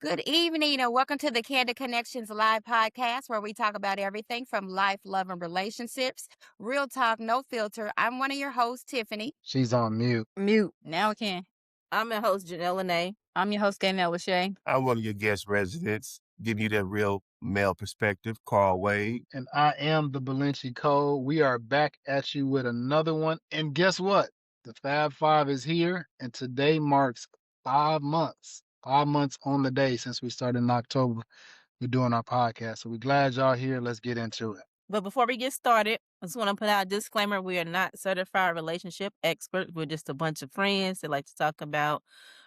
Good evening, and welcome to the Candid Connections Live podcast, where we talk about everything from life, love, and relationships. Real talk, no filter. I'm one of your hosts, Tiffany. She's on mute. Mute. Now we can. I'm your host, Janelle Lene. I'm your host, Danielle Lachey. I'm one of your guest residents, giving you that real male perspective, Carl Wade. And I am the Balenci Code. We are back at you with another one. And guess what? The Fab Five is here, and today marks 5 months. 5 months on the day since we started in October. We're doing our podcast. So we're glad y'all here. Let's get into it. But before we get started, I just want to put out a disclaimer. We are not certified relationship experts. We're just a bunch of friends that like to talk about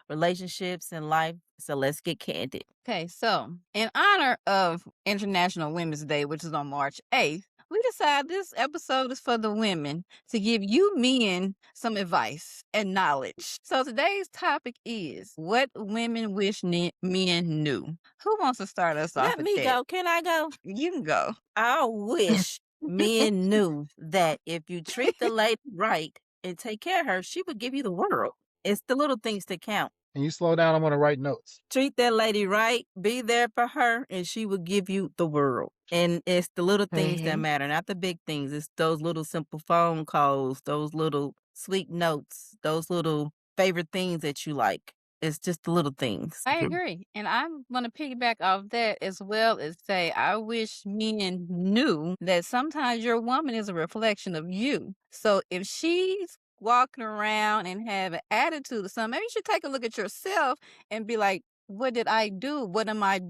relationships and life. So let's get candid. Okay, so in honor of International Women's Day, which is on March 8th, we decided this episode is for the women to give you men some advice and knowledge. So today's topic is what women wish men knew. Who wants to start us off? Let me go. Can I go? You can go. I wish men knew that if you treat the lady right and take care of her, she would give you the world. It's the little things that count. Can you slow down? I want to write notes. Treat that lady right, be there for her, and she will give you the world. And it's the little things that matter, not the big things. It's those little simple phone calls, those little sweet notes, those little favorite things that you like. It's just the little things. I agree. And I'm going to piggyback off that as well as say, I wish men knew that sometimes your woman is a reflection of you. So if she's walking around and have an attitude or something, maybe you should take a look at yourself and be like, what did I do? What am I,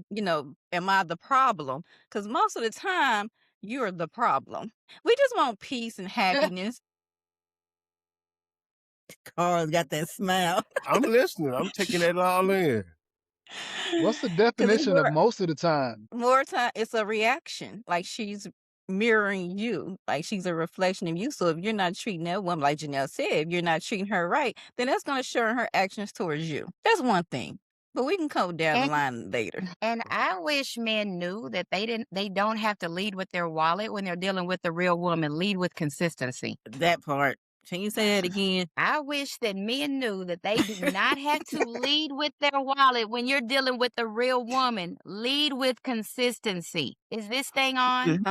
am I the problem? Because most of the time, you're the problem. We just want peace and happiness. Carl's got that smile. I'm listening. I'm taking that all in. What's the definition of most of the time? More time, it's a reaction. Like she's mirroring you, like she's a reflection of you. So if you're not treating that woman, like Janelle said, if you're not treating her right, then that's going to show in her actions towards you. That's one thing. But we can go down the line later. And I wish men knew that they don't have to lead with their wallet when they're dealing with the real woman. Lead with consistency. That part. Can you say that again? I wish that men knew that they do not have to lead with their wallet when you're dealing with the real woman. Lead with consistency. Is this thing on?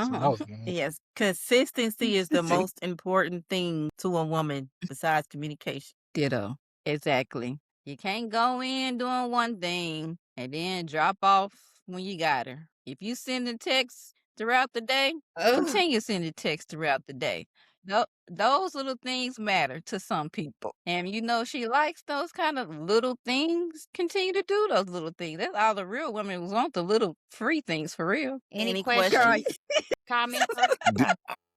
Yes. Consistency is the most important thing to a woman besides communication. Ditto. Exactly. You can't go in doing one thing and then drop off when you got her. If you send a text throughout the day, continue sending text throughout the day. Those little things matter to some people. And she likes those kind of little things. Continue to do those little things. That's all the real women want, the little free things for real. Any questions? Comments?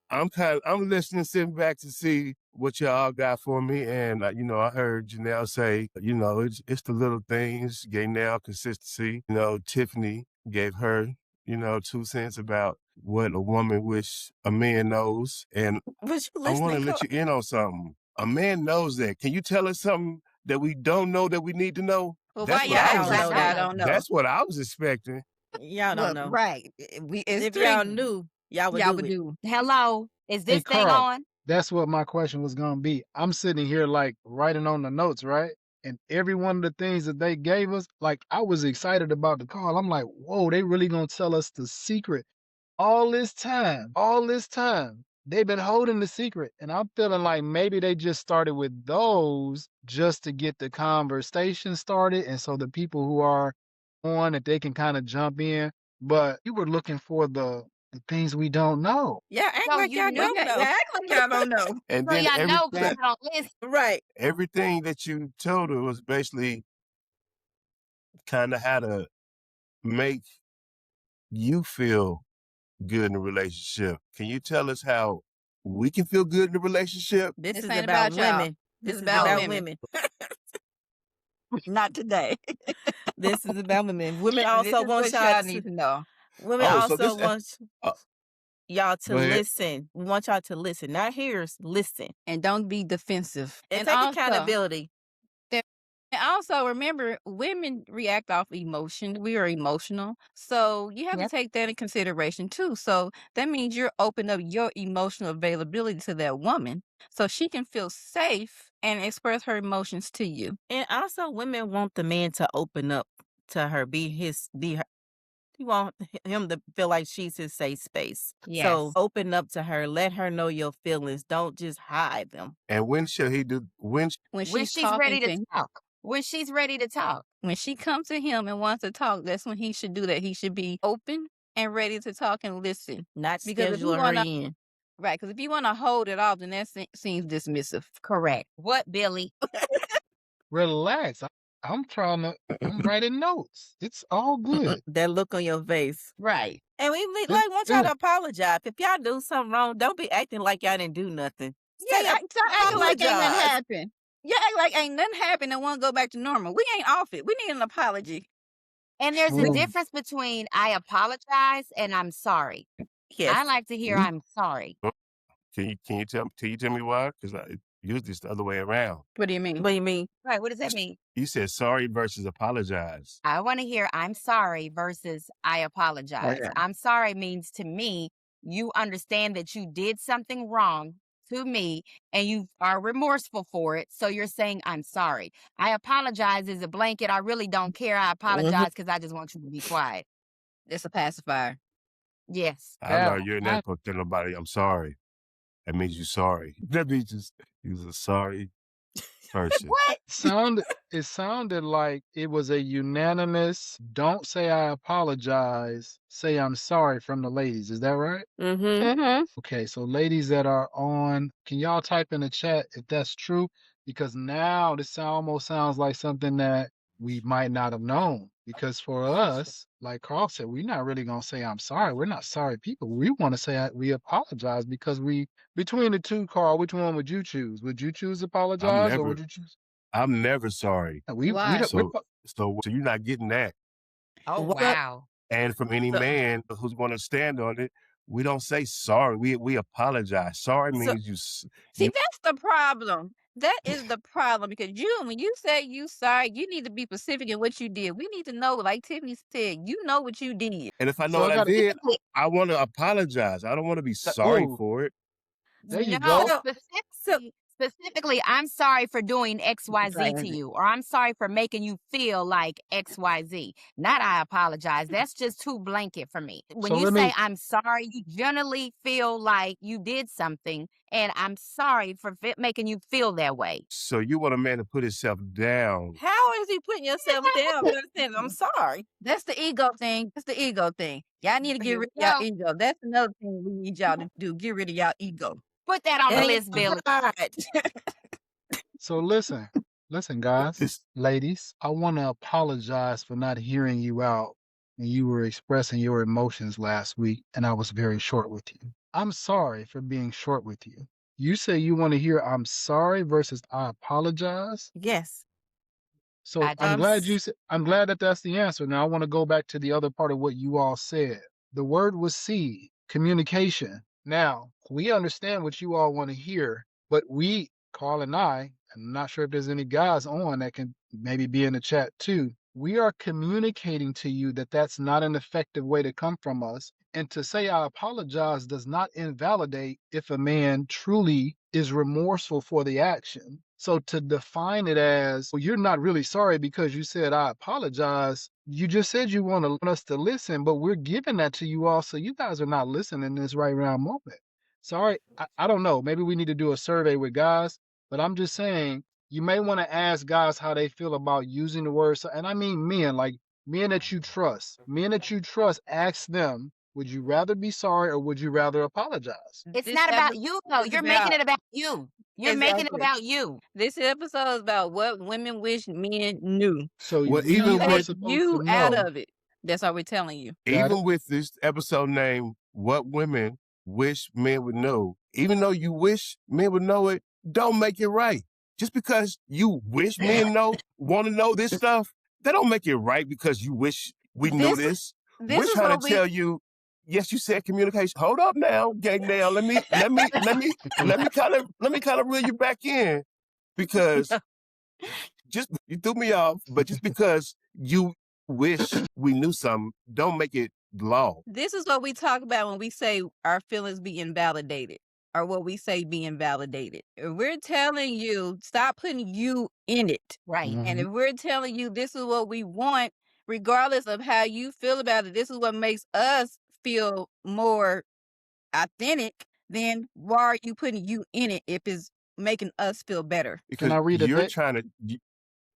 I'm listening, sitting back to see what y'all got for me. And, I heard Janelle say, it's the little things, Gaynell, consistency. Tiffany gave her 2 cents about what a woman wish a man knows. And I want to let you in on something. A man knows that. Can you tell us something that we don't know that we need to know? Well, why y'all don't know? That's what I was expecting. Y'all don't know. Right. If y'all knew, y'all would do. Hello, is this thing Carl, on? That's what my question was going to be. I'm sitting here like writing on the notes, right? And every one of the things that they gave us, like I was excited about the call. I'm like, whoa, they really going to tell us the secret. All this time, they've been holding the secret. And I'm feeling like maybe they just started with those just to get the conversation started. And so the people who are on that they can kind of jump in. But you were looking for the things we don't know. Yeah, act like y'all don't know. Act like y'all don't know. And So then y'all know everything, because y'all don't listen. Right. everything that you told her was basically kind of how to make you feel good in a relationship. Can you tell us how we can feel good in a relationship? This is ain't about about y'all. women. This This is is about about women. women. Not today. This is about women. Women This also is want what y'all y'all need to know. Women Oh, so also this- want uh, y'all to go ahead. listen. We want y'all to listen. Not hears, listen. And don't be defensive. And take accountability. And also remember, women react off emotion. We are emotional. So you have to take that in consideration too. So that means you're open up your emotional availability to that woman so she can feel safe and express her emotions to you. And also women want the man to open up to her, be her. You want him to feel like she's his safe space. Yes. So open up to her. Let her know your feelings. Don't just hide them. And when should he do? When When she's she's ready talking to to him, talk. When she's ready to talk. when she comes to him and wants to talk, that's when he should do that. He should be open and ready to talk and listen. Not Because if schedule you her wanna in. Right, because if you wanna hold it off, then that seems dismissive. Correct. What, Billy? Relax. I'm writing notes. It's all good. That look on your face. Right. And we want y'all to apologize. If y'all do something wrong, don't be acting like y'all didn't do nothing. Yeah, stop acting like ain't nothing apologize. happened. Yeah, act like ain't nothing happened and want to go back to normal. We ain't off it. We need an apology. And there's a Well, difference between I apologize and I'm sorry. Yes. I like to hear we- I'm sorry. Can you tell me why? Because usually it's the other way around. What do you mean? What do you mean? Right. What does that mean? You said sorry versus apologize. I want to hear I'm sorry versus I apologize. Okay. I'm sorry means to me, you understand that you did something wrong to me and you are remorseful for it. So you're saying I'm sorry. I apologize is a blanket. I really don't care. I apologize because I just want you to be quiet. It's a pacifier. Yes. I Cal, learned you're not going to tell nobody I'm sorry. That means you're sorry. That means you're a sorry person. What? It sounded like it was a unanimous don't say I apologize, say I'm sorry from the ladies. Is that right? Mm-hmm. Mm-hmm. Okay, so ladies that are on, can y'all type in the chat if that's true? Because now this almost sounds like something that we might not have known. Because for us, like Carl said, we're not really gonna say I'm sorry. We're not sorry people. We want to say we apologize because between the two, Carl, which one would you choose? Would you choose apologize or would you choose? I'm never sorry. We Why? don't. So you're not getting that. Oh, What? wow. And from any man who's going to stand on it, we don't say sorry. We apologize. Sorry means See, that's the problem. That is the problem because when you say you sorry, you need to be specific in what you did. We need to know, like Tiffany said, you know what you did. And if I know So I what I gotta- did, I want to apologize. I don't want to be sorry for it. There you No, go. specifically, I'm sorry for doing XYZ to you, or I'm sorry for making you feel like XYZ. Not I apologize. That's just too blanket for me. When So you let say me- I'm sorry, you generally feel like you did something, and I'm sorry for making you feel that way. So you want a man to put himself down. How is he putting yourself down? By saying, I'm sorry. That's the ego thing. That's the ego thing. Y'all need to get rid of y'all ego. That's another thing we need y'all to do. Get rid of y'all ego. Put that on the And list, Billy. So listen, guys, ladies, I want to apologize for not hearing you out when you were expressing your emotions last week, and I was very short with you. I'm sorry for being short with you. You say you want to hear I'm sorry versus I apologize. Yes. So I'm glad that that's the answer. Now I want to go back to the other part of what you all said. The word was seed, communication. Now we understand what you all want to hear, but Carl and I'm not sure if there's any guys on that can maybe be in the chat too. We are communicating to you that that's not an effective way to come from us. And to say I apologize does not invalidate if a man truly is remorseful for the action. So to define it as, well, you're not really sorry because you said I apologize. You just said you want us to listen, but we're giving that to you all. So you guys are not listening in this right round moment. Sorry, I don't know. Maybe we need to do a survey with guys, but I'm just saying you may want to ask guys how they feel about using the word. And I mean men, like men that you trust. Men that you trust, ask them, would you rather be sorry or would you rather apologize? It's not about you, though. You're making it about you. You're making it about you. This episode is about what women wish men knew. So Well, we even are with supposed You to out know. of it. That's all we're telling you. Even with this episode named What Women Wish Men Would Know, even though you wish men would know it, don't make it right. Just because you wish men want to know this stuff, that don't make it right because you wish we knew this. We're trying to tell you, yes, you said communication. Hold up now, gang now. Let me kind of reel you back in because you threw me off, but just because you wish we knew something, don't make it law. This is what we talk about when we say our feelings being validated or what we say being validated. If we're telling you, stop putting you in it. Right. And if we're telling you this is what we want, regardless of how you feel about it, this is what makes us feel more authentic, then why are you putting you in it if it's making us feel better? Can Because I read a you're date? trying to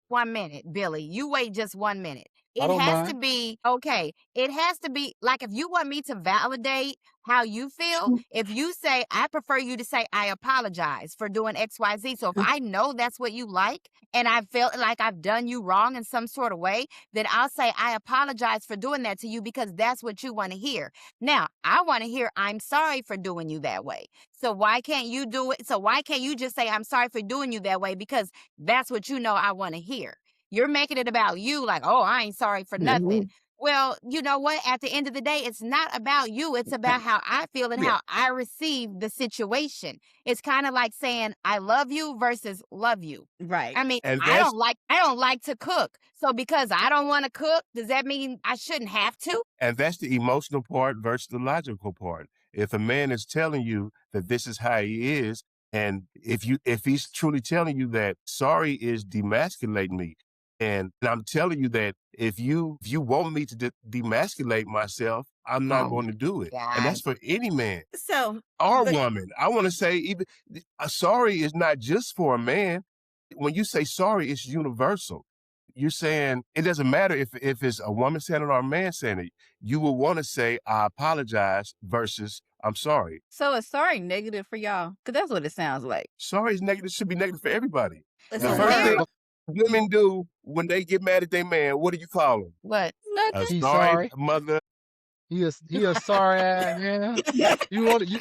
1 minute, Billy. You wait just 1 minute. I It don't has to mind. be okay. It has to be like if you want me to validate how you feel, if you say, I prefer you to say, I apologize for doing XYZ. So if I know that's what you like and I felt like I've done you wrong in some sort of way, then I'll say, I apologize for doing that to you because that's what you want to hear. Now, I want to hear, I'm sorry for doing you that way. So why can't you do it? So why can't you just say, I'm sorry for doing you that way? Because that's what you know I want to hear. You're making it about you, like, oh, I ain't sorry for nothing. Well, you know what? At the end of the day, it's not about you. It's about how I feel and Yeah. how I receive the situation. It's kind of like saying I love you versus love you. Right. I mean, and I that's don't like to cook. So because I don't want to cook, does that mean I shouldn't have to? And that's the emotional part versus the logical part. If a man is telling you that this is how he is, and if he's truly telling you that sorry is demasculating me, and I'm telling you that if you want me to demasculate myself, I'm not Oh going my to do it. And God. that's for any man So, or but woman. I want to say even a sorry is not just for a man. When you say sorry, it's universal. You're saying it doesn't matter if it's a woman saying it or a man saying it. You will want to say I apologize versus I'm sorry. So is sorry negative for y'all? Because that's what it sounds like. Sorry is negative, should be negative for everybody. It's The a No, first word. thing but women do when they get mad at their man, what do you call them? What? A Nothing. he's sorry sorry. mother. He a sorry ass man.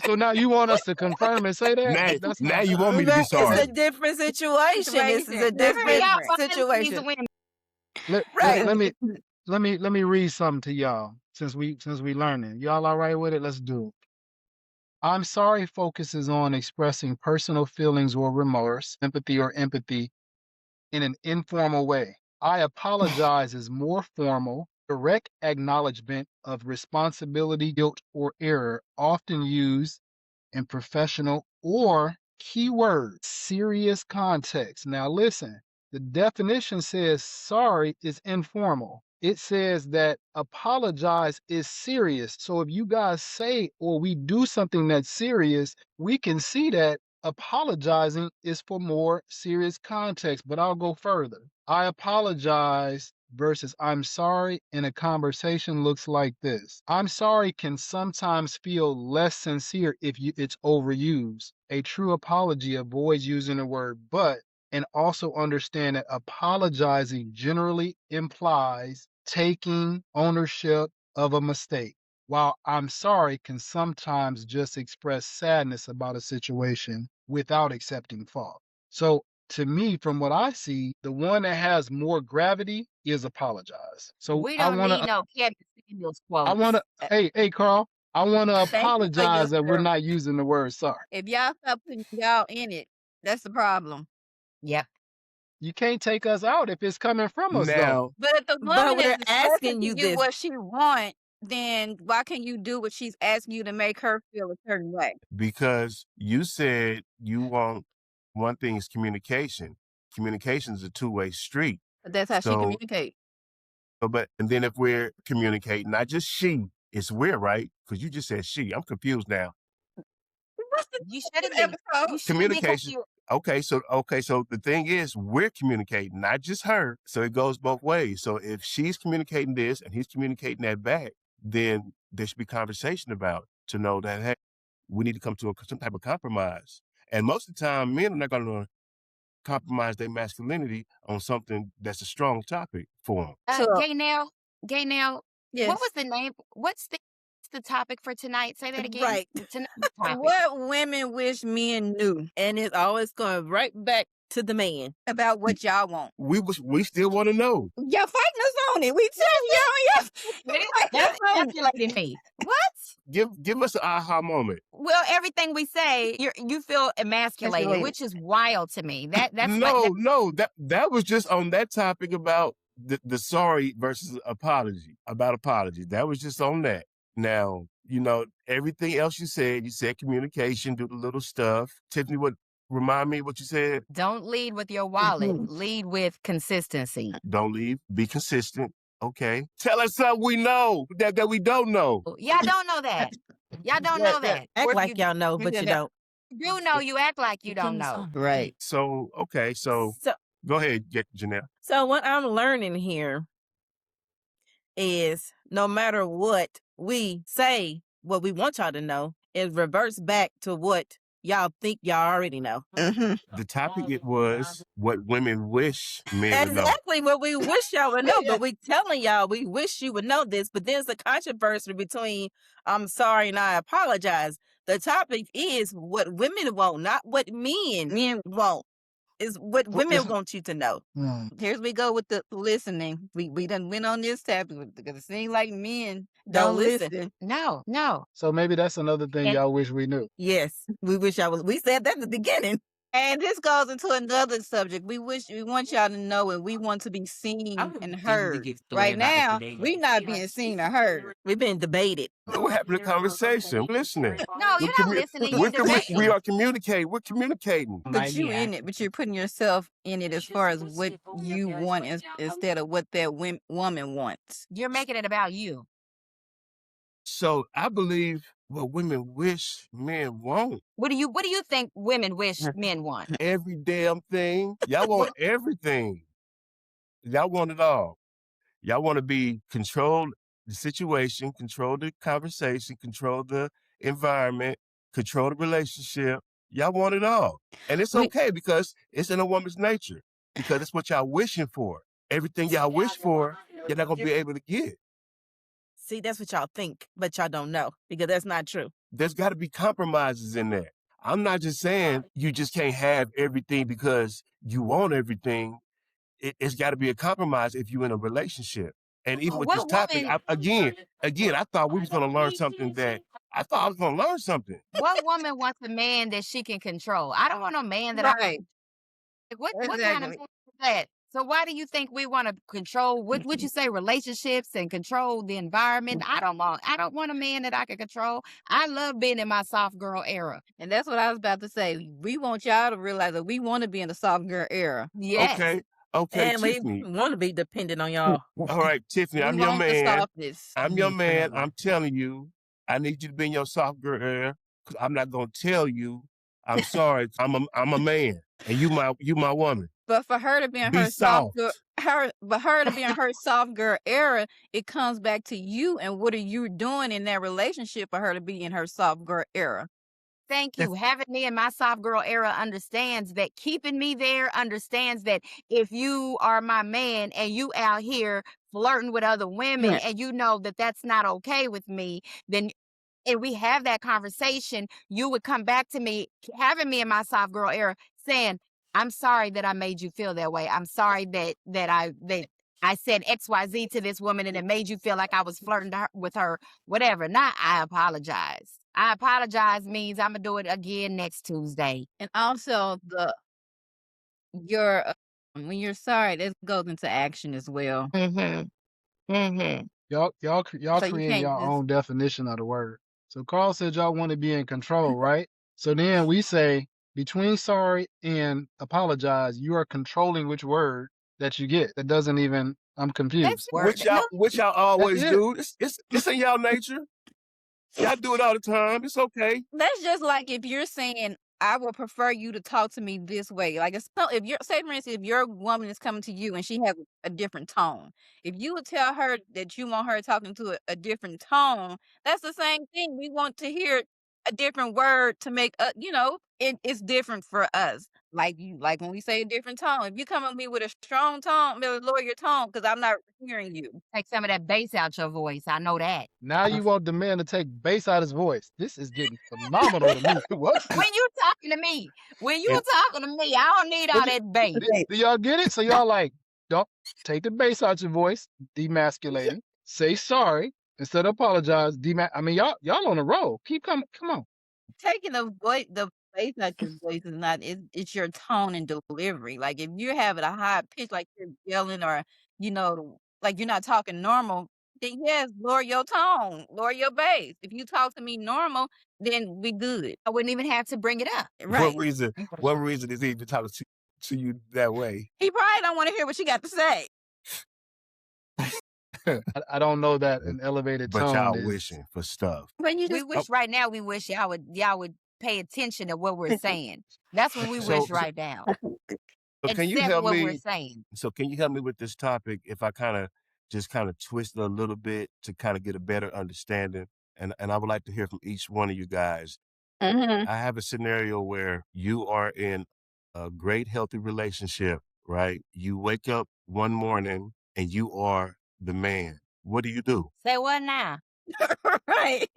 So now you want us to confirm and say that? Now, That's now not you want me to be but it's a sorry. different situation. This is a Situation. That's Where are different y'all different. finding these situation. women? let, Right. let me read something to y'all since we learning. Y'all all right with it? Let's do it. I'm sorry focuses on expressing personal feelings or remorse, sympathy or empathy in an informal way. I apologize is more formal, direct acknowledgement of responsibility, guilt, or error, often used in professional or keyword serious context. Now, listen, the definition says sorry is informal. It says that apologize is serious. So if you guys say or we do something that's serious, we can see that apologizing is for more serious context. But I'll go further. I apologize versus I'm sorry in a conversation looks like this. I'm sorry can sometimes feel less sincere if it's overused. A true apology avoids using the word but and also understand that apologizing generally implies taking ownership of a mistake. While I'm sorry can sometimes just express sadness about a situation without accepting fault. So to me, from what I see, the one that has more gravity is apologize. So We don't need no Kevin Samuels I want quotes. to, hey, Carl, I want to Thank you for your apologize that we're not using the word sorry. If y'all stop putting y'all in it, that's the problem. Yep. You can't take us out if it's coming from us, though. Now, But if the But woman is we're expressing asking to you you this. what she want, then why can't you do what she's asking you to make her feel a certain way? because you said you want one thing is communication. Communication is a two-way street. But that's how she So, communicate. but and then if we're communicating, not just she, it's we're right because you just said she. I'm confused now. What's the You this shouldn't be. You episode? shouldn't be Communication. confused. Okay, so the thing is we're communicating, not just her. So it goes both ways. So if she's communicating this and he's communicating that back, then there should be conversation about it to know that hey, we need to come to some type of compromise. And most of the time, men are not going to compromise their masculinity on something that's a strong topic for them. So Gay now, what yes. was the name? What's the topic for tonight? Say that again. Right. Tonight's topic. What women wish men knew And it's always going right back to the man. about what y'all want. We still want to know. Y'all fighting us on it. We tell That's y'all. manipulating me. What? Give us an aha moment. Well, everything we say, you feel emasculated, Emasculated. which is wild to me. That's like No, that was just on that topic about the sorry versus apology, about apology. That was just on that. Now, everything else you said communication, do the little stuff. Tiffany, remind me what you said? don't lead with your wallet. Lead with consistency. Don't leave, be consistent. Okay. Tell us something we know that we don't know. Y'all don't know that. Y'all don't know that. Act Or if like y'all know, but you don't. you do know, you act like you don't know. Right. So, okay. So go ahead, Janelle. So what I'm learning here is no matter what we say, what we want y'all to know, it reverts back to what y'all think y'all already know. The topic it was what women wish men would know. Exactly what we wish y'all would know, but we telling y'all we wish you would know this. But there's a controversy between I'm sorry and I apologize. The topic is what women want, not what men want. Is what women want you to know. Here we go with the listening. We done went on this topic because it seems like men Don't listen. No. So maybe that's another thing And- y'all wish we knew. Yes, we wish I was. We said that at the beginning. And this goes into another subject. We want y'all to know and we want to be seen and heard. Right now, we not being seen or heard. We've been debated. We're having a conversation. We're listening. No, you're not listening. You're debating. We are communicating. We're communicating. But you in it, but you're putting yourself in it as far as what you want instead of what that woman wants. You're making it about you. So I believe what women wish men want. What do you think women wish men want? Every damn thing. Y'all want everything. Y'all want it all. Y'all want to be control the situation, control the conversation, control the environment, control the relationship. Y'all want it all. And it's okay because it's in a woman's nature. Because it's what y'all wishing for. Everything y'all wish for, you're not going to be able to get. See, that's what y'all think, but y'all don't know because that's not true. There's got to be compromises in there. I'm not just saying you just can't have everything because you want everything. It's got to be a compromise if you're in a relationship. And even with this topic, again, I thought we was going to learn something I thought I was going to learn something. What woman wants a man that she can control? I don't want no man that what kind of is that? So why do you think we want to control what would you say relationships and control the environment? I don't want a man that I can control. I love being in my soft girl era. And that's what I was about to say. We want y'all to realize that we want to be in the soft girl era. Yes. Okay, and Tiffany. we want to be dependent on y'all. All right, Tiffany, I'm your man. I'm your man. I'm telling you, I need you to be in your soft girl era because I'm not going to tell you, I'm sorry, I'm a man and you my woman. But for her to be in Be her soft girl, soft. her to be in her soft girl era, it comes back to you and what are you doing in that relationship for her to be in her soft girl era? Thank you. Having me in my soft girl era understands that keeping me there understands that if you are my man and you out here flirting with other women and you know that that's not okay with me, then and we have that conversation, you would come back to me, having me in my soft girl era, saying, I'm sorry that I made you feel that way. I'm sorry that I said XYZ to this woman and it made you feel like I was flirting with her, whatever. Not I apologize. I apologize means I'm gonna do it again next Tuesday. And also when you're sorry, this goes into action as well. Y'all So create can't your just- own definition of the word. So Carl said y'all want to be in control, right? So then we say between sorry and apologize, you are controlling which word that you get. That doesn't even. I'm confused. Which y'all always do. It's in y'all nature. Y'all do it all the time. It's okay. That's just like if you're saying, I would prefer you to talk to me this way. Like if you're say for instance, if your woman is coming to you and she has a different tone, if you would tell her that you want her talking to a different tone, that's the same thing. We want to hear a different word to make it's different for us. Like when we say a different tone. If you come at me with a strong tone, lower your tone because I'm not hearing you. Take some of that bass out your voice. I know that. Now you want the man to take bass out his voice. This is getting phenomenal to me. What? When you talking to me, I don't need all that bass. Do y'all get it? So y'all like, don't take the bass out your voice, demasculating. Say sorry instead of apologize. I mean, y'all on a roll. Keep coming. Come on. Taking the bass out your voice is not it's your tone and delivery. Like if you're having a high pitch, like you're yelling or like you're not talking normal, then yes, lower your tone, lower your bass. If you talk to me normal, then we good. I wouldn't even have to bring it up. Right. What reason is he even talking to you that way? He probably don't want to hear what you got to say. I don't know that an elevated But tone y'all is. wishing for stuff. But you We just wish right now, we wish y'all would pay attention to what we're saying. That's when we So, wish right now. can you Accept help what we're me? saying. So can you help me with this topic if I kind of twist it a little bit to kind of get a better understanding? And I would like to hear from each one of you guys. Mhm. I have a scenario where you are in a great healthy relationship, right? You wake up one morning and you are the man. What do you do? Say what now? Right.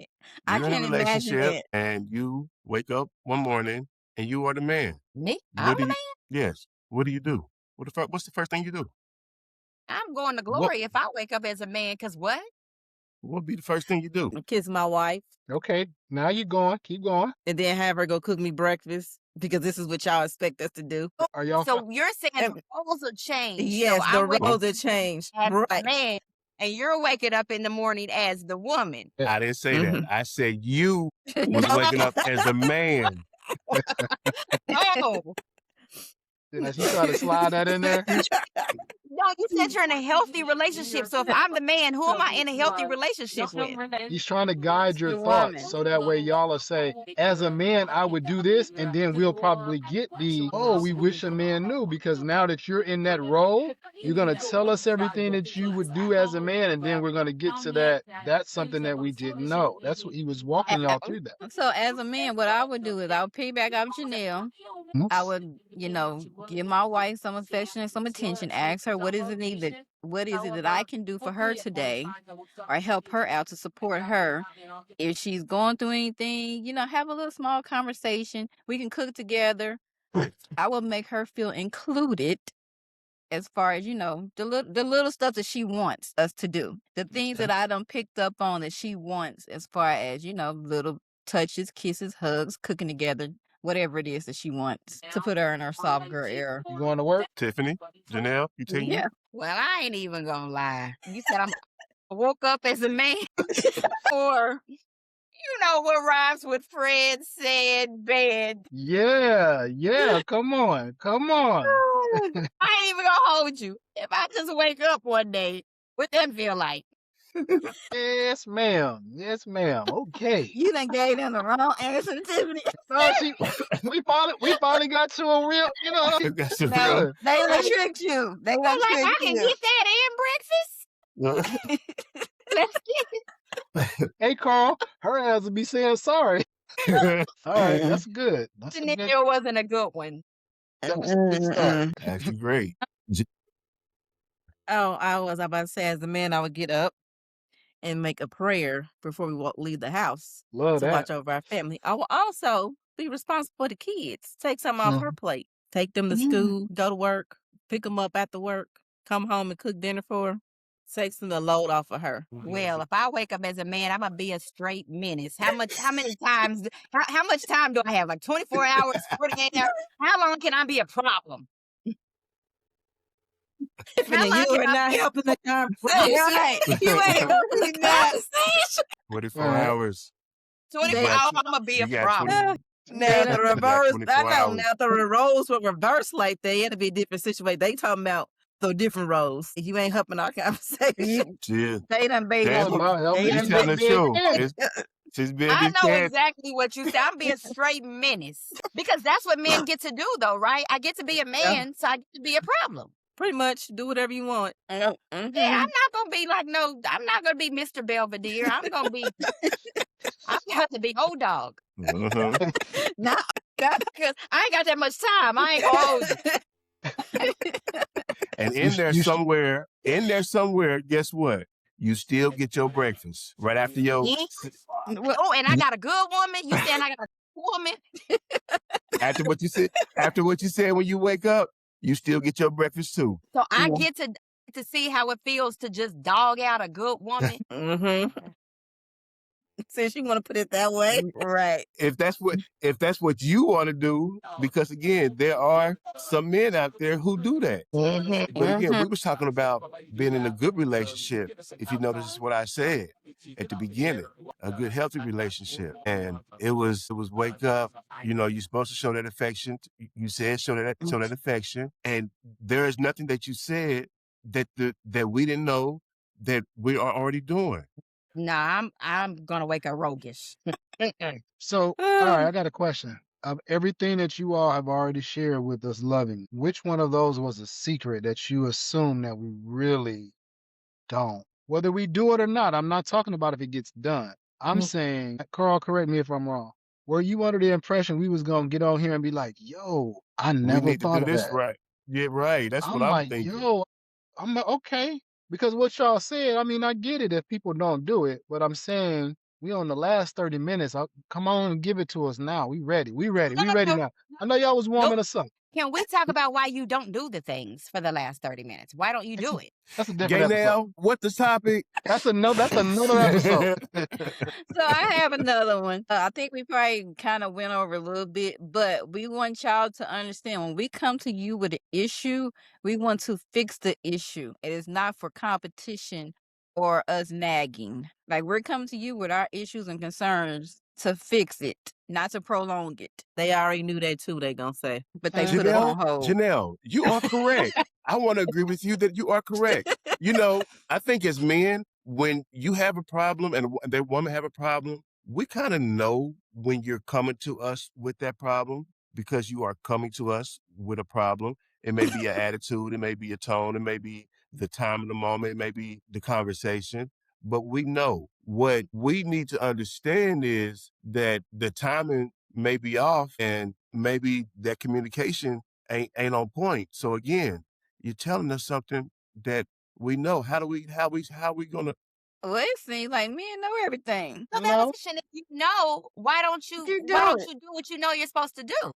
I You're in a can't imagine relationship it. and you wake up one morning and you are the man. Me? I'm What do the you? man. Yes. What do you do? What's the first thing you do? I'm going to What? glory if I wake up as a man. Cause what? What would be the first thing you do? Kiss my wife Okay, now you going. Keep going. and then have her go cook me breakfast because this is what y'all expect us to do. Are y'all? So you're saying And the roles will change. So yes, the I'm waking Oh, roles have changed. up as the Right. man, and you're waking up in the morning as the woman. I didn't say that. I said you was No. waking up as a man. No, Did she try to slide that in there? no, you said you're in a healthy relationship. So if I'm the man, who am I in a healthy relationship with? He's trying to guide your The thoughts woman. so that way y'all will say, as a man, I would do this, and then we'll probably get the, oh, we wish a man knew, because now that you're in that role, you're gonna tell us everything that you would do as a man, and then we're gonna get to that. That's something that we didn't know. That's what he was walking y'all through that. So as a man, what I would do is I would piggyback off Janelle. I would, give my wife some affection and some attention. Ask her what is it that I can do for her today, or help her out to support her. If she's going through anything, have a little small conversation. We can cook together. I will make her feel included as far as, the little stuff that she wants us to do. The things that I done picked up on that she wants as far as, little touches, kisses, hugs, cooking together, whatever it is that she wants to put her in her soft girl era. You going to work? Tiffany, Janelle, you take Yeah. Well, I ain't even gonna lie. You said I woke up as a man, or you know what rhymes with Fred said bed. Yeah. Come on. I ain't even gonna hold you. If I just wake up one day, what that feel like? Yes, ma'am. Yes, ma'am. Okay. You done gave them the wrong answer, Tiffany. No, she. We finally got to a real. You know what you got I'm some No, good. they done tricked you. They I'm done like, I tricked can you. get that and breakfast. Let's get it. Hey, Carl, her ass will be saying sorry. All right, that's good. That's a good. Scenario wasn't a good one. That was a good start. Actually great. Oh, I was about to say, as a man, I would get up and make a prayer before we leave the house Love to that. watch over our family. I will also be responsible for the kids. Take some off her plate. Take them to school, go to work, pick them up after work, come home and cook dinner for her. Take some of the load off of her. Well, if I wake up as a man, I'm gonna be a straight menace. How many times, how much time do I have? Like 24 hours, 48 hours? How long can I be a problem? How And long you can are I not be helping the Right. conversation. You ain't helping the conversation. 24 All right. hours. 24 got hours? tw- I'm gonna be You a got problem. Now the You got reverse, 24 I know. hours. Now the roles were reversed like that. It'd be a different situation. They talking about the different roles. You ain't helping our conversation. Yeah. They done It's baited all That's you. what about helping They she's done each telling other the bait. being truth. men. She's being I know disconnected. exactly what you said. I'm being a straight menace because that's what men get to do, though, right? I get to be a man, so I get to be a problem. Pretty much do whatever you want. Yeah, I'm not gonna be like I'm not gonna be Mr. Belvedere. I'm got to be old dog Mhm. Nah, because I ain't got that much time. I ain't gonna hold you. And You, in there somewhere, guess what? You still get your breakfast right after your Yeah. Oh, and I got a good woman. You saying I got a good woman? after what you said when you wake up, you still get your breakfast too. So I get to see how it feels to just dog out a good woman. Mm-hmm. Since you want to put it that way. right. If that's what you want to do, because again, there are some men out there who do that. But again, we was talking about being in a good relationship. If you notice what I said at the beginning, a good healthy relationship, and it was wake up. You're supposed to show that affection. You said show that affection, and there is nothing that you said that we didn't know that we are already doing. Nah, I'm gonna wake up roguish. So, all right, I got a question. Of everything that you all have already shared with us loving, which one of those was a secret that you assume that we really don't? Whether we do it or not, I'm not talking about if it gets done. I'm saying, Carl, correct me if I'm wrong. Were you under the impression we was gonna get on here and be like, yo, I We never need to thought do of this that? right. Yeah, right. That's what I'm I'm like, thinking. yo, I'm like, okay. Because what y'all said, I mean, I get it if people don't do it, but I'm saying we on the last 30 minutes. Come on and give it to us now. We ready. We ready. No, We no, ready no, now. I know y'all was nope. warming us up. Can we talk about why you don't do the things for the last 30 minutes? Why don't you That's do a, it? that's a different Gay episode. now, what the topic? That's another episode. So I have another one. I think we probably kind of went over a little bit, but we want y'all to understand when we come to you with an issue, we want to fix the issue. It is not for competition or us nagging. Like we're coming to you with our issues and concerns to fix it, not to prolong it. They already knew that too, they gonna say. But they put us Janelle, on hold. Janelle, you are correct. I want to agree with you that you are correct. You know, I think as men, when you have a problem and that woman have a problem, we kind of know when you're coming to us with that problem because you are coming to us with a problem. It may be an attitude, it may be a tone, it may be the time of the moment, it may be the conversation. But we know what we need to understand is that the timing may be off and maybe that communication ain't on point. So again, you're telling us something that we know. How we gonna Well, it seems like men know everything. So that was No, question. If you know, why don't You you do do what you know you're supposed to do?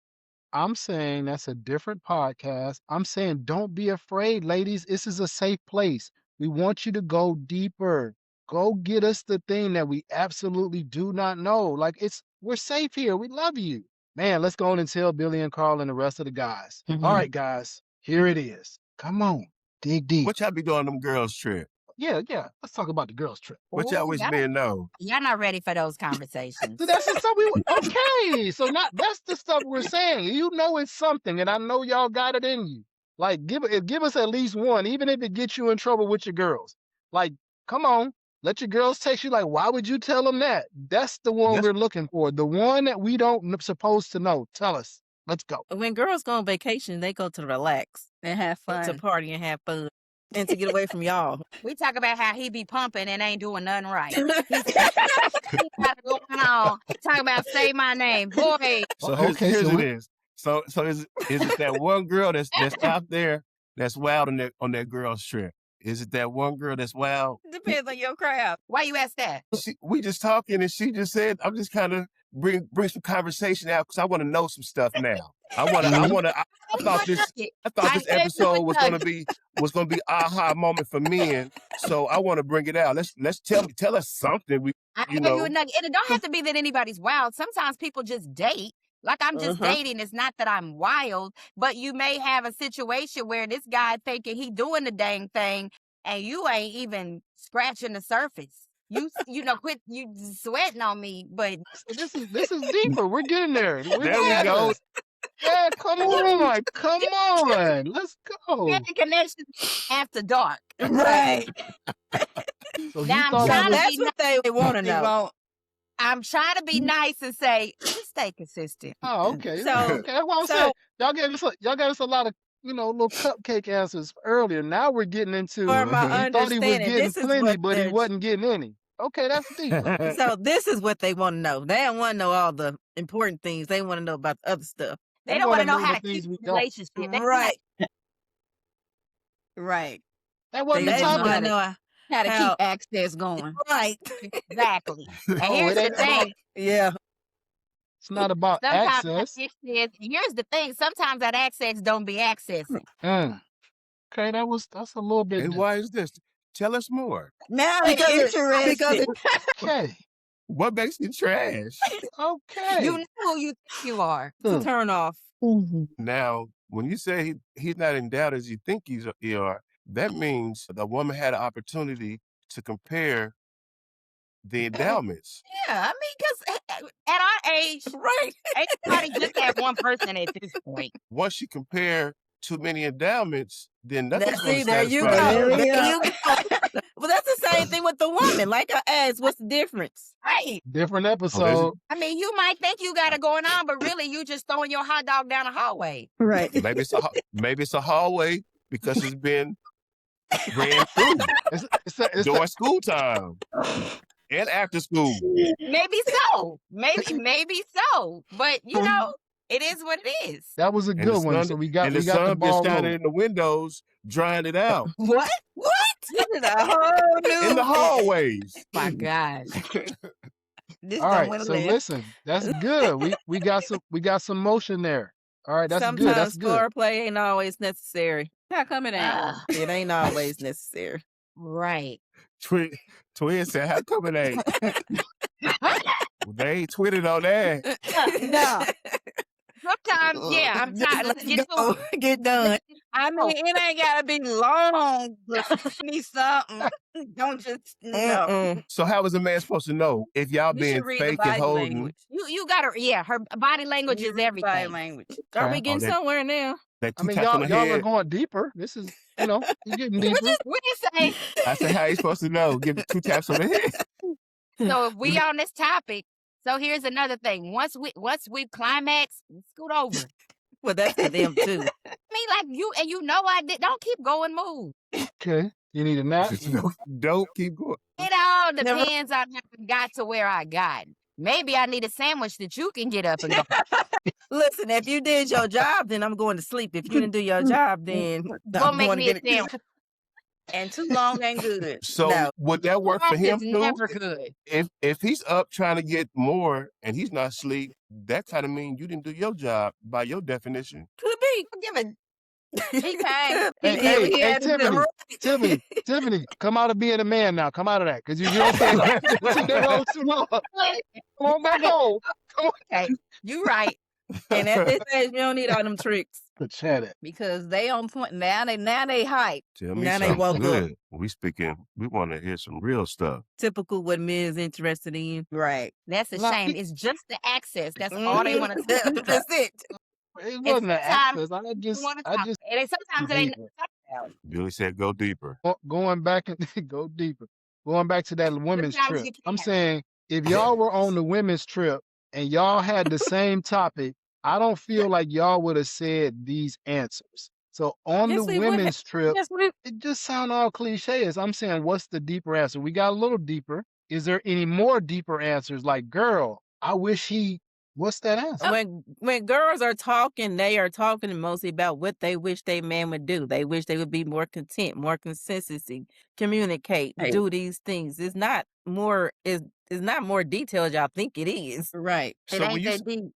I'm saying that's a different podcast. I'm saying don't be afraid, ladies. This is a safe place. We want you to go deeper. Go get us the thing that we absolutely do not know. Like we're safe here. We love you. Man, let's go on and tell Billy and Carl and the rest of the guys. All right, guys, here it is. Come on, dig deep. what y'all be doing on them girls trip? Yeah, yeah. Let's talk about the girls' trip. What y'all Oh, wish men know? y'all not ready for those conversations. So that's the stuff okay. So not that's the stuff we're saying. You know it's something, and I know y'all got it in you. Like give us at least one, even if it gets you in trouble with your girls. Like, come on, let your girls text you. Like, why would you tell them that? That's the one That's we're looking for. The one that we don't supposed to know. Tell us. Let's go. When girls go on vacation, they go to relax, and have to fun. party and have fun, and to get away from y'all. We talk about how he be pumping and ain't doing nothing right. He got it going on. Talking about say my name, boy. so Okay, here's so it is. So is it that one girl that's out there that's wild on that girls trip? Is it that one girl that's wild? Depends on your crowd. Why you ask that? We just talking and she just said, I'm just kind of bring some conversation out because I want to know some stuff now. I thought this I gave you episode a nugget. was gonna be aha moment for men. So I want to bring it out. Let's tell us something. I You gave you a know, nugget. And it don't have to be that anybody's wild. Sometimes people just date. Like I'm just dating. It's not that I'm wild, but you may have a situation where this guy thinking he doing the dang thing and you ain't even scratching the surface. You know, quit you sweating on me, but This is deeper. We're getting there. We're there we getting go. there. Yeah, come on, come on. Let's go. having connections after dark. Right. So Now you I'm thought trying it to was That's be what they want to They know. won't. I'm trying to be nice and say, just stay consistent. oh, okay. So- Okay. That's what I'm so- saying. Y'all gave us a lot of, little cupcake answers earlier. Now we're getting into For my he thought he was understanding, getting this is plenty, what but he they're- wasn't getting any. Okay, that's deeper. So this is what they want to know. They don't want to know all the important things. They want to know about the other stuff. They We don't want wanna to know know how the to things keep we the don't. relationship. They Right. Right. That wasn't They the They just just topic. want wanna to know How to how- keep access going. right. Exactly. And Oh, here's it the ain't about thing. Yeah. it's not about Sometimes that access. here's the thing. Sometimes that access don't be accessing. Okay, that's a little bit And why is this? Tell us more. Now Because they it- interested. because it- okay. What makes you trash? Okay. You know who you think you are. It's a turn off. Now, when you say he's not in doubt as you think you are, that means the woman had an opportunity to compare the endowments. Yeah, I mean, because at our age, Right. everybody just have one person at this point. Once you compare too many endowments, then nothing's going to See, there you go. satisfy you. There you go. Well, that's the same thing with the woman. Like I asked, what's the difference? Right. Different Oh, episode. I mean, you might think you got it going on, but really you just throwing your hot dog down the hallway. Right. maybe it's a hallway because it's been ran through It's during school time and after school. Maybe so. Maybe so. But you know, it is what it is. that was a And good one. So we got the the sun been ball shining rolling. in the windows, drying it out What? What? This is a whole new in the hallways. My gosh. This All done right. went So left. listen, that's good. We got some motion there. All right, that's good. That's Sometimes good. foreplay ain't always necessary. How come it ain't? Ugh, It ain't always necessary. right. Twin said, how come it ain't? Well, they ain't tweeted on that. No. Sometimes, yeah, I'm Just tired. let's Get go. to it. Get done. I mean, it ain't gotta be long. Just me something. Don't just no. Mm-mm. So how is a man supposed to know if y'all You being should read the fake and body holding? language. You gotta, yeah, her body language You is read the body everything. language. Are Okay. we getting that- somewhere now? That I two mean, taps on the y'all are head. going deeper. This is, you're getting deeper. What you say? I said, how you supposed to know? Give it 2 taps on the head. So if we on this topic, so here's another thing. Once we climax, scoot over. Well, that's for them too. I mean, like you know I did. Don't keep going, move. Okay. You need a nap? Don't keep going. It all Never- depends on how I got to where I got. Maybe I need a sandwich that you can get up and go. Listen, if you did your job, then I'm going to sleep. If you didn't do your job, then Go I'm make going to me a get sandwich. And too long ain't good. So No. would that work for That him is too? never good. If he's up trying to get more and he's not asleep, that kind of means you didn't do your job by your definition. Could be. Give it. He came. Hey, He hey, he hey, had to do- Tiffany, come out of being a man now. Come out of that. Because you know what I'm saying? She did all too long. Come on back home. Okay, you right. And at this age, you don't need all them tricks. But chat it. because they on point now. They hype. Tell me Now they something woke up. good. We want to hear some real stuff. Typical what men is interested in. Right. That's a Like- shame. It's just the access. That's all they want to do. That's it. It wasn't an sometimes access. I just, And then sometimes it ain't deeper. about. Billy said, go deeper. Going back and go deeper. Going back to that women's Sometimes trip. you I'm can't. saying if y'all were on the women's trip and y'all had the same topic, I don't feel like y'all would have said these answers. So on Yes, the we would. women's trip, Yes, we it just sound all cliche. As I'm saying, what's the deeper answer? We got a little deeper. Is there any more deeper answers? Like, girl, I wish he. What's that answer? when girls are talking, they are talking mostly about what they wish their man would do. They wish they would be more content, more consistency, communicate, Hey. do these things. It's not more detailed y'all think it is. Right. It So ain't that deep.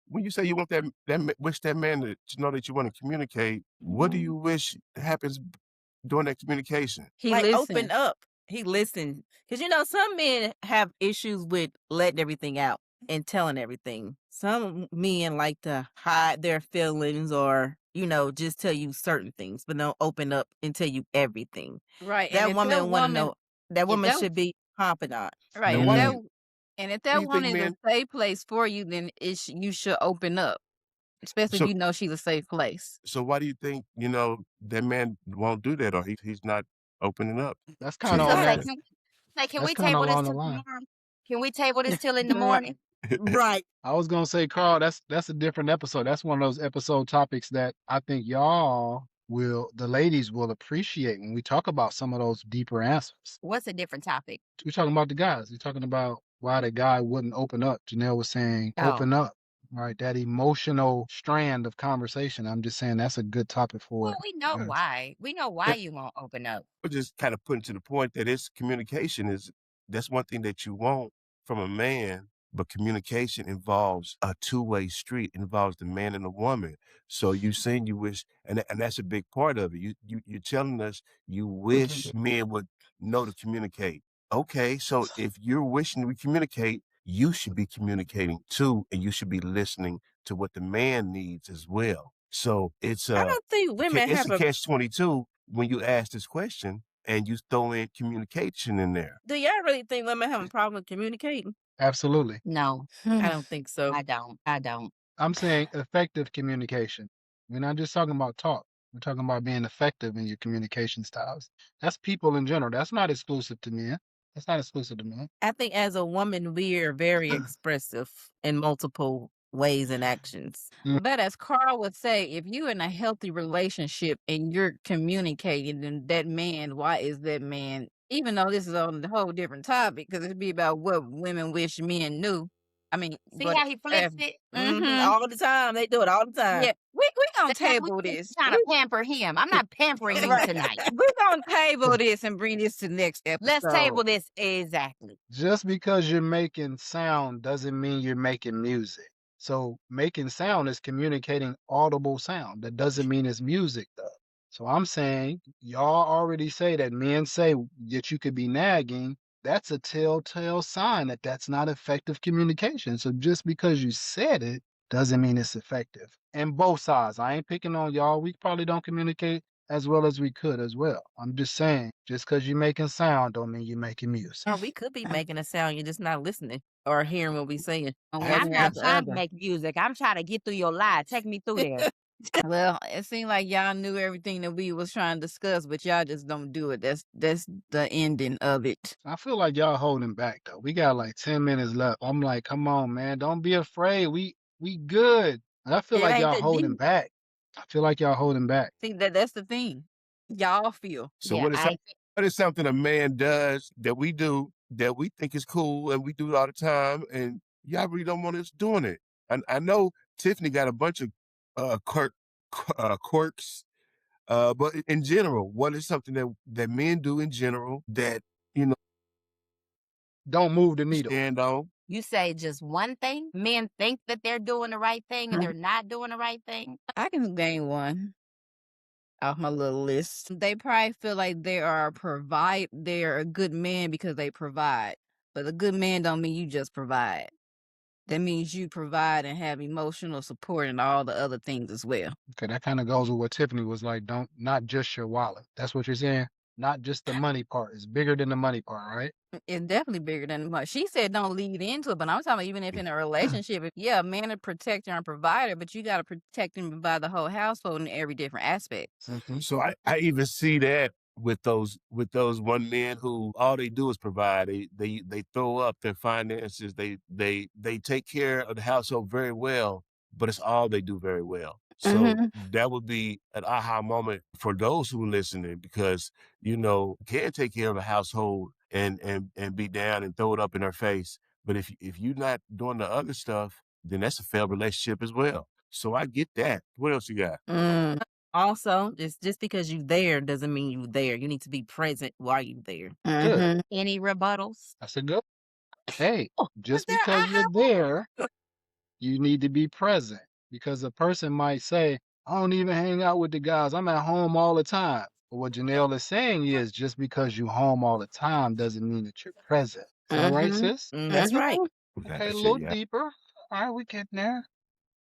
when you say you want wish that man to know that you want to communicate, what do you wish happens during that communication? He Like listened. open up. He listened. Because some men have issues with letting everything out and telling everything. Some men like to hide their feelings or, just tell you certain things, but don't open up and tell you everything. Right. That and if woman want to know. That woman that- should be confidant. Right. No And wonder. if Do that you one think is men- a safe place for you, then you should open up. Especially So- if you know she's a safe place. So why do you think, that man won't do that or he's not opening up? That's So kind of you on say, that. Can That's we kinda table this along the till line. tomorrow? Can we table this till in the Right. morning? Right. I was gonna say, Carl, that's a different episode. That's one of those episode topics that I think the ladies will appreciate when we talk about some of those deeper answers. What's a different topic? We're talking about the guys. We're talking about why the guy wouldn't open up. Janelle was saying, open up. Right, that emotional strand of conversation. I'm just saying that's a good topic for. Well, we know guys. why. We know why you won't open up. But just kind of putting to the point that it's communication that's one thing that you want from a man, but communication involves a two-way street, involves the man and the woman. So you saying you wish, and that's a big part of it. You're telling us you wish men would know to communicate. Okay, so if you're wishing to communicate, you should be communicating too, and you should be listening to what the man needs as well. So it's I don't think women it's have a a. catch-22 when you ask this question and you throw in communication in there. Do y'all really think women have a problem with communicating? Absolutely. No, I don't think so. I don't. I'm saying effective communication. We're not just talking about talk. We're talking about being effective in your communication styles. That's people in general. That's not exclusive to men. That's not exclusive to men. I think as a woman, we're very expressive in multiple ways and actions. But as Carl would say, if you're in a healthy relationship and you're communicating, then that man, why is that man? Even though this is on a whole different topic, because it'd be about what women wish men knew. I mean, See but how he flips it? All the time. They do it all the time. yeah, we gonna That's how table we this. trying to pamper him. I'm not pampering you Right. tonight. We're gonna table this and bring this to next episode. Let's table this exactly. Just because you're making sound doesn't mean you're making music. So making sound is communicating audible sound. That doesn't mean it's music though. So I'm saying y'all already say that men say that you could be nagging. That's a telltale sign that that's not effective communication. So just because you said it doesn't mean it's effective. And both sides. I ain't picking on y'all. We probably don't communicate as well as we could as well. I'm just saying, just because you're making sound don't mean you're making music. Or we could be making a sound. You're just not listening or hearing what we're saying. And That's I'm one or not the trying to other. make music. I'm trying to get through your lie. Take me through there. Well, it seemed like y'all knew everything that we was trying to discuss, but y'all just don't do it. That's the ending of it. I feel like y'all holding back though. We got like 10 minutes left. I'm like, come on, man. Don't be afraid. We good. And I feel It like ain't y'all that holding deep. back. I feel like y'all holding back. See that's the thing. Y'all feel. So Yeah, what is something a man does that we do that we think is cool and we do it all the time and y'all really don't want us doing it? I know Tiffany got a bunch of quirks, but in general, what is something that men do in general that you know Don't move the needle. stand on? You say just one thing. Men think that they're doing the right thing and they're not doing the right thing. I can gain one off my little list. They probably feel like they're a good man because they provide. But a good man don't mean you just provide. That means you provide and have emotional support and all the other things as well. Okay, that kind of goes with what Tiffany was like. Don't not just your wallet. That's what you're saying. Not just the money part. It's bigger than the money part, right? It's definitely bigger than much. She said don't lead into it, but I'm talking about even if in a relationship, yeah, a man a protector and provider, but you got to protect and provide the whole household in every different aspect. So I even see that with those one men who all they do is provide. They throw up their finances. They take care of the household very well, but it's all they do very well. So that would be an aha moment for those who are listening because you can take care of a household and be down and throw it up in their face. But if you're not doing the other stuff, then that's a failed relationship as well. So I get that. What else you got? Also, just because you're there doesn't mean you're there. You need to be present while you're there. Good. Any rebuttals? That's a good. Hey, just there because I you're have there, you need to be present. Because a person might say, I don't even hang out with the guys. I'm at home all the time. But what Janelle is saying is just because you home all the time doesn't mean that you're present. Is that right, sis? That's right. Okay, a little deeper. All right, we getting there.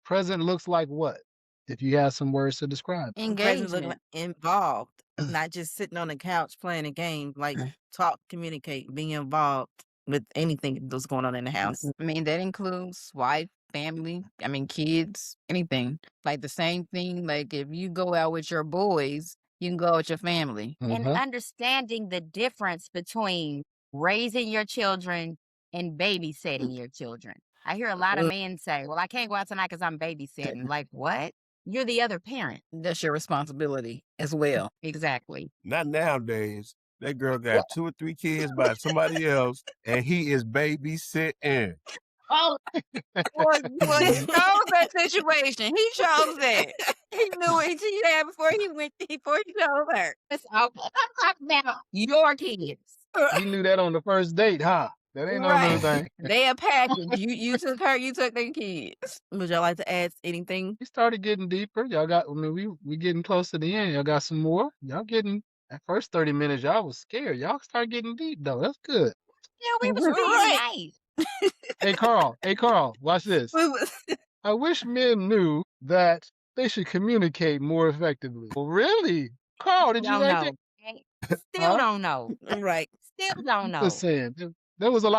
Present looks like what? If you have some words to describe. Present look Engagement. like involved, not just sitting on the couch playing a game. Like talk, communicate, be involved with anything that's going on in the house. I mean, that includes wife, family, kids, anything. Like the same thing, like if you go out with your boys, you can go out with your family. And understanding the difference between raising your children and babysitting your children. I hear a lot of men say, well, I can't go out tonight because I'm babysitting. Like, what? You're the other parent. That's your responsibility as well. Exactly. Not nowadays. That girl got 2 or 3 kids by somebody else, and he is babysitting. Oh, well, he chose that situation. He chose that. He knew it. He had before he chose her. I'm talking about your kids. You knew that on the first date, huh? That ain't on anything. They a package. You took her, you took their kids. Would y'all like to add anything? We started getting deeper. Y'all got, we getting close to the end. Y'all got some more. Y'all getting, that first 30 minutes, y'all was scared. Y'all start getting deep, though. That's good. Yeah, we was really nice. Hey, Carl, watch this. I wish men knew that they should communicate more effectively. Well, really? Carl, did you Don't like know. that? Still Huh? don't know. Right. Still don't know. Just saying. Those were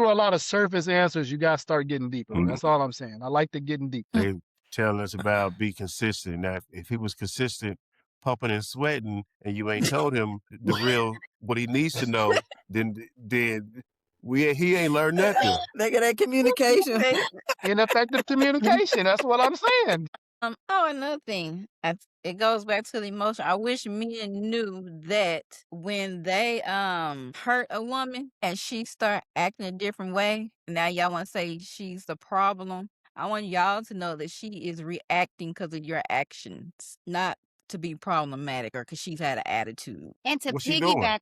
a lot of surface answers. You got to start getting deeper. That's all I'm saying. I like the getting deep. They telling us about be consistent. Now, if he was consistent, pumping and sweating, and you ain't told him the real what he needs to know, then he ain't learned nothing. Look at that communication. Ineffective communication. That's what I'm saying. Another thing, it goes back to the emotion. I wish men knew that when they hurt a woman and she start acting a different way, now y'all want to say she's the problem. I want y'all to know that she is reacting because of your actions, not to be problematic or because she's had an attitude. And to What's she doing? piggyback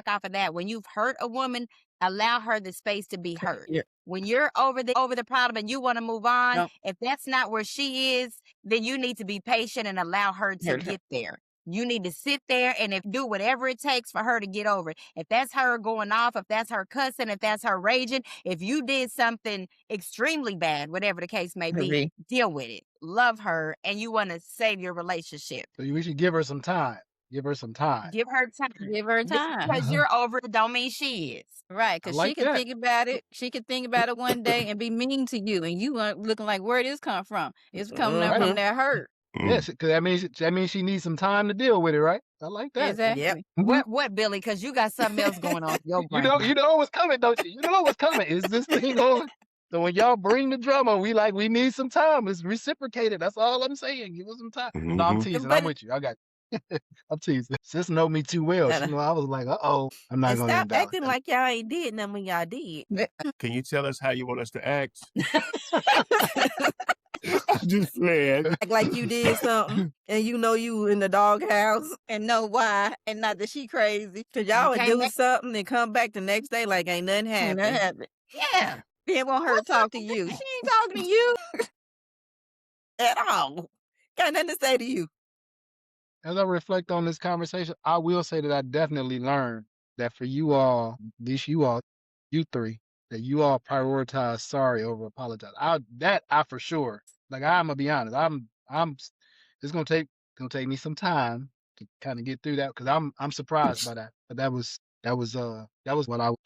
off of that, when you've hurt a woman, allow her the space to be hurt. Yeah. When you're over the problem and you want to move on, No. if that's not where she is, then you need to be patient and allow her to Her- get there. You need to sit there and do whatever it takes for her to get over it. If that's her going off, if that's her cussing, if that's her raging, if you did something extremely bad, whatever the case may be, deal with it. Love her, and you want to save your relationship. So we should give her some time. Give her some time. Give her time. Give her Just time. because you're over it don't mean she is. Right, I because like she can that. think about it. She can think about it one day and be mean to you, and you are looking like, where this come from? It's coming up from that hurt. Yes, because that means she needs some time to deal with it, right? I like that. Exactly. Yep. What, Billy? Because you got something else going on in your brain. You know what's coming, don't you? You know what's coming. Is this thing on? So when y'all bring the drama, we need some time. It's reciprocated. That's all I'm saying. Give us some time. No, I'm teasing. But I'm with you. I got you. I'm teasing. Sis know me too well. She know I was like, I'm not and gonna stop end out. acting like y'all ain't did nothing when y'all did. Can you tell us how you want us to act? Just playing. Act like you did something and you know you in the doghouse And know why, and not that she crazy. because y'all would Okay, do something and come back the next day like ain't nothing And that happened happened. Yeah. Then want her to talk to you. She ain't talking to you. at all. Got nothing to say to you. As I reflect on this conversation, I will say that I definitely learned that for you all, at least you three, that you all prioritize sorry over apologize. I for sure. Like I'm gonna be honest. It's gonna take me some time to kind of get through that because I'm surprised by that. But that was what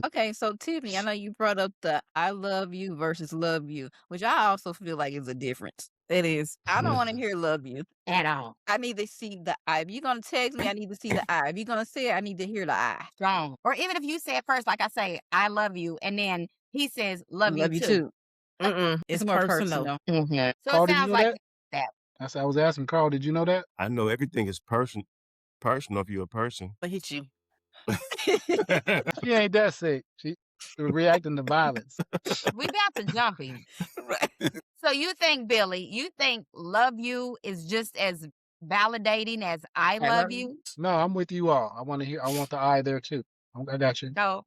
Okay, so Tiffany, I know you brought up the I love you versus love you, which I also feel like is a difference. It is. I don't want to hear love you. At all. I need to see the I. If you're going to text me, I need to see the I. If you're going to say it, I need to hear the I. Strong. Or even if you say it first, like I say, I love you, and then he says, love you too. It's more personal. So Carl, it did you sounds know like that? that. I was asking Carl, did you know that? I know everything is personal if you're a person. I hit you. She ain't that sick. She reacting to violence. We about to jump him. Right. So you think, Billy, love you is just as validating as I love you? No, I'm with you all. I want the I there too. I got you. No.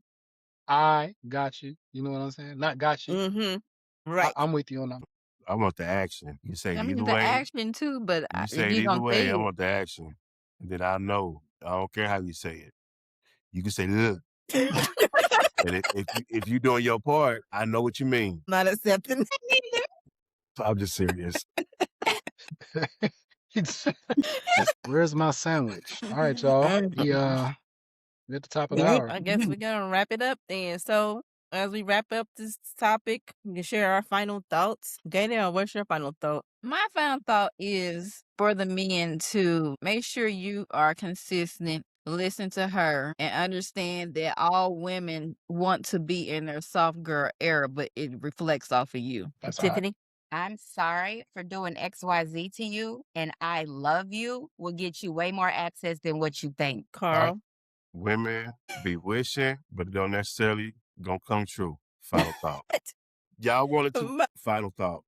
I got you. You know what I'm saying? Not got you. Mm-hmm. Right. I'm with you on that. I want the action. You say I it mean, either the way. action too, but You if say it you're either going to way. say I it, want the action. And then I know. I don't care how you say it. You can say, look. And if you're doing your part, I know what you mean. Not accepting. I'm just serious. Where's my sandwich? All right, y'all. We're at the top of the hour. I guess we're gonna wrap it up then. So as we wrap up this topic, we can share our final thoughts. Gaynell, what's your final thought? my final thought is for the men to make sure you are consistent. Listen to her and understand that all women want to be in their soft girl era, but it reflects off of you. That's all right. Tiffany? I'm sorry for doing XYZ to you, and I love you will get you way more access than what you think. Carl? Women be wishing, but it don't necessarily gonna come true. Final thought. Y'all wanted to. Final thought.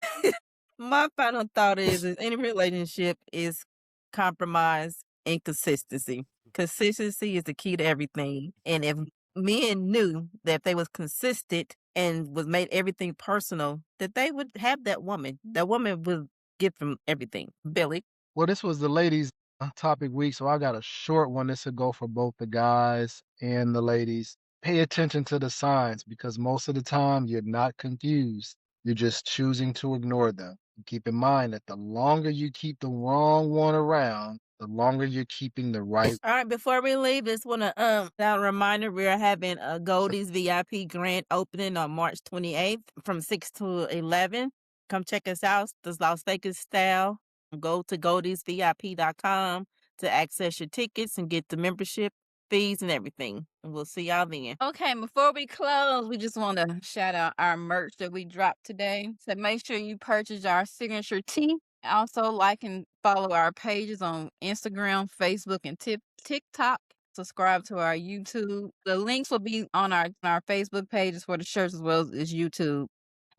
My final thought is any relationship is compromise and consistency. Consistency is the key to everything. And if men knew that if they was consistent and was made everything personal, that they would have that woman. That woman would give them everything. Billy? Well, this was the ladies' topic week, so I got a short one. This will go for both the guys and the ladies. Pay attention to the signs because most of the time you're not confused. You're just choosing to ignore them. Keep in mind that the longer you keep the wrong one around, the longer you're keeping the right. All right, before we leave, just want to a reminder we're having a Goldie's VIP grand opening on March 28th from 6 to 11. come check us out. The Las Vegas style. Go to goldiesvip.com to access your tickets and get the membership fees and everything. And we'll see y'all then. Okay, before we close, we just want to shout out our merch that we dropped today. So make sure you purchase our signature tee. Also, like and follow our pages on Instagram, Facebook, and TikTok. Subscribe to our YouTube. The links will be on our Facebook pages for the shirts as well as YouTube.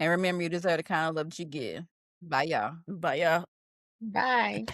And remember, you deserve the kind of love that you give. Bye, y'all. Bye, y'all. Bye.